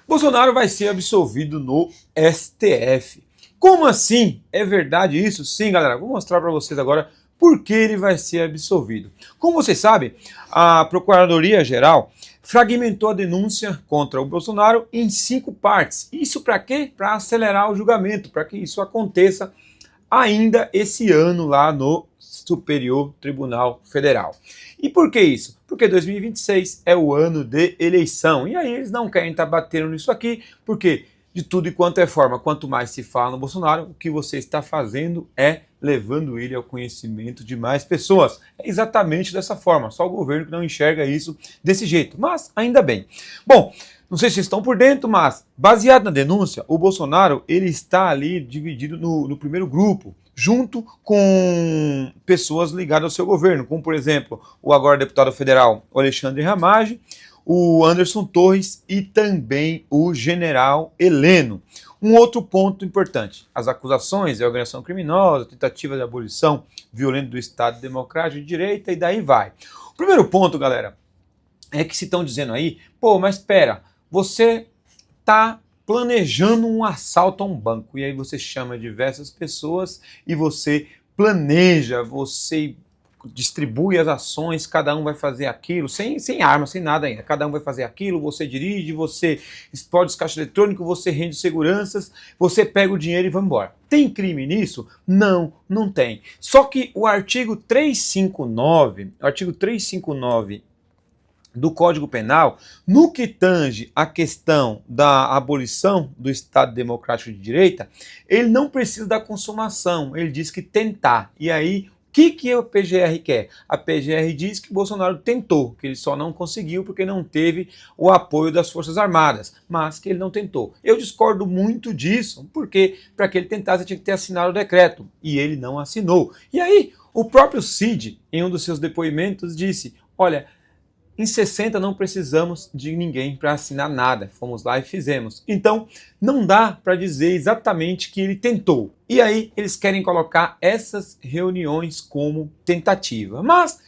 Bolsonaro vai ser absolvido no STF. Como assim? É verdade isso? Sim, galera. Vou mostrar para vocês agora por que ele vai ser absolvido. Como vocês sabem, a Procuradoria-Geral fragmentou a denúncia contra o Bolsonaro em 5 partes. Isso para quê? Para acelerar o julgamento, para que isso aconteça ainda esse ano lá no Superior Tribunal Federal. E por que isso? Porque 2026 é o ano de eleição. E aí eles não querem estar batendo nisso aqui, porque de tudo e quanto é forma, quanto mais se fala no Bolsonaro, o que você está fazendo é levando ele ao conhecimento de mais pessoas. É exatamente dessa forma, só o governo que não enxerga isso desse jeito. Mas ainda bem. Bom, não sei se vocês estão por dentro, mas baseado na denúncia, o Bolsonaro ele está ali dividido no primeiro grupo, junto com pessoas ligadas ao seu governo, como por exemplo o agora deputado federal Alexandre Ramagem, o Anderson Torres e também o general Heleno. Um outro ponto importante, as acusações de organização criminosa, tentativa de abolição violenta do Estado Democrático de Direita e daí vai. O primeiro ponto, galera, é que se estão dizendo aí, pô, mas espera, você está planejando um assalto a um banco, e aí você chama diversas pessoas e você planeja, você distribui as ações, cada um vai fazer aquilo, sem arma, sem nada ainda, cada um vai fazer aquilo, você dirige, você explode os caixas eletrônicos, você rende seguranças, você pega o dinheiro e vai embora. Tem crime nisso? Não, não tem. Só que o artigo 359 do Código Penal, no que tange a questão da abolição do Estado Democrático de Direita, ele não precisa da consumação, ele diz que tentar. E aí, o que a PGR quer? A PGR diz que Bolsonaro tentou, que ele só não conseguiu porque não teve o apoio das Forças Armadas, mas que ele não tentou. Eu discordo muito disso, porque para que ele tentasse, ele tinha que ter assinado o decreto, e ele não assinou. E aí, o próprio Cid, em um dos seus depoimentos, disse, olha, em 60 não precisamos de ninguém para assinar nada, fomos lá e fizemos. Então não dá para dizer exatamente que ele tentou. E aí eles querem colocar essas reuniões como tentativa. Mas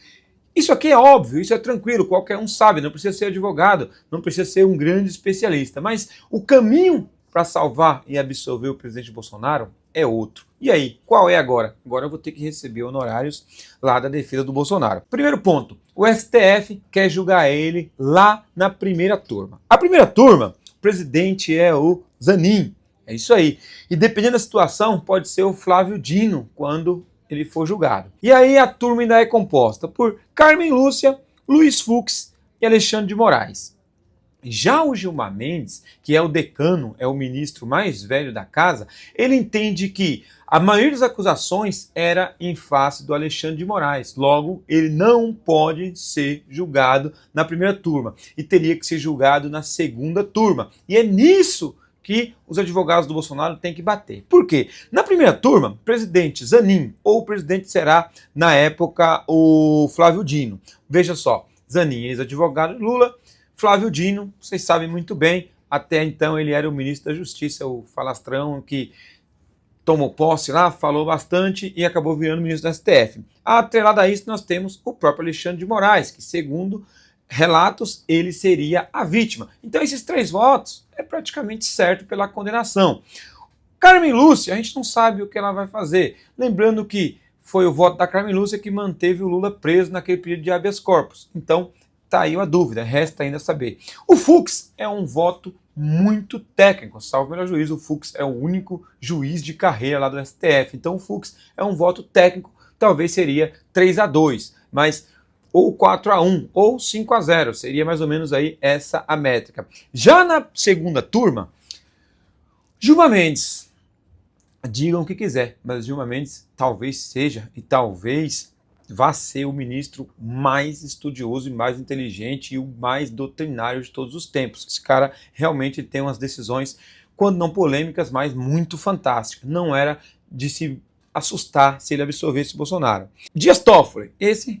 isso aqui é óbvio, isso é tranquilo, qualquer um sabe, não precisa ser advogado, não precisa ser um grande especialista. Mas o caminho para salvar e absolver o presidente Bolsonaro é outro. E aí, qual é agora? Agora eu vou ter que receber honorários lá da defesa do Bolsonaro. Primeiro ponto, o STF quer julgar ele lá na primeira turma. A primeira turma, o presidente é o Zanin, é isso aí. E dependendo da situação, pode ser o Flávio Dino, quando ele for julgado. E aí a turma ainda é composta por Carmen Lúcia, Luiz Fux e Alexandre de Moraes. Já o Gilmar Mendes, que é o decano, é o ministro mais velho da casa, ele entende que a maioria das acusações era em face do Alexandre de Moraes. Logo, ele não pode ser julgado na primeira turma e teria que ser julgado na segunda turma. E é nisso que os advogados do Bolsonaro têm que bater. Por quê? Na primeira turma, o presidente Zanin, ou o presidente será, na época, o Flávio Dino. Veja só, Zanin, ex-advogado de Lula, Flávio Dino, vocês sabem muito bem, até então ele era o ministro da Justiça, o falastrão que tomou posse lá, falou bastante e acabou virando ministro da STF. Atrelado a isso, nós temos o próprio Alexandre de Moraes, que segundo relatos, ele seria a vítima. Então esses 3 votos é praticamente certo pela condenação. Carmen Lúcia, a gente não sabe o que ela vai fazer. Lembrando que foi o voto da Carmen Lúcia que manteve o Lula preso naquele período de habeas corpus. Então, tá aí uma dúvida, resta ainda saber. O Fux é um voto muito técnico, salvo o melhor juízo, o Fux é o único juiz de carreira lá do STF, então o Fux é um voto técnico, talvez seria 3-2, mas ou 4-1, ou 5-0, seria mais ou menos aí essa a métrica. Já na segunda turma, Gilmar Mendes, digam o que quiser, mas Gilmar Mendes talvez seja, e talvez vá ser o ministro mais estudioso e mais inteligente e o mais doutrinário de todos os tempos. Esse cara realmente tem umas decisões, quando não polêmicas, mas muito fantásticas. Não era de se assustar se ele absolvesse Bolsonaro. Dias Toffoli, esse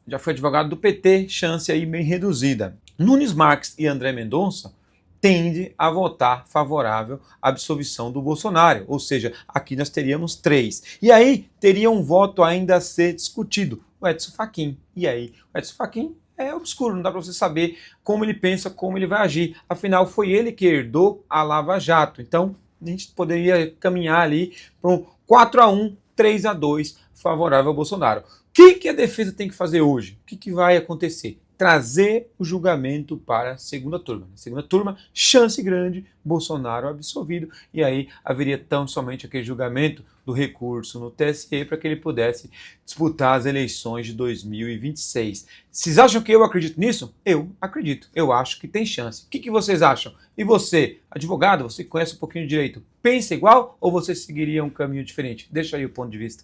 já foi advogado do PT, chance aí bem reduzida. Nunes Marques e André Mendonça tende a votar favorável à absolvição do Bolsonaro, ou seja, aqui nós teríamos 3. E aí teria um voto ainda a ser discutido, o Edson Fachin. E aí, o Edson Fachin é obscuro, não dá para você saber como ele pensa, como ele vai agir. Afinal, foi ele que herdou a Lava Jato. Então, a gente poderia caminhar ali para um 4-1, 3-2 favorável ao Bolsonaro. O que a defesa tem que fazer hoje? O que vai acontecer? Trazer o julgamento para a segunda turma. Na segunda turma, chance grande, Bolsonaro absolvido, e aí haveria tão somente aquele julgamento do recurso no TSE para que ele pudesse disputar as eleições de 2026. Vocês acham que eu acredito nisso? Eu acredito. Eu acho que tem chance. O que vocês acham? E você, advogado, você que conhece um pouquinho de direito, pensa igual ou você seguiria um caminho diferente? Deixa aí o ponto de vista.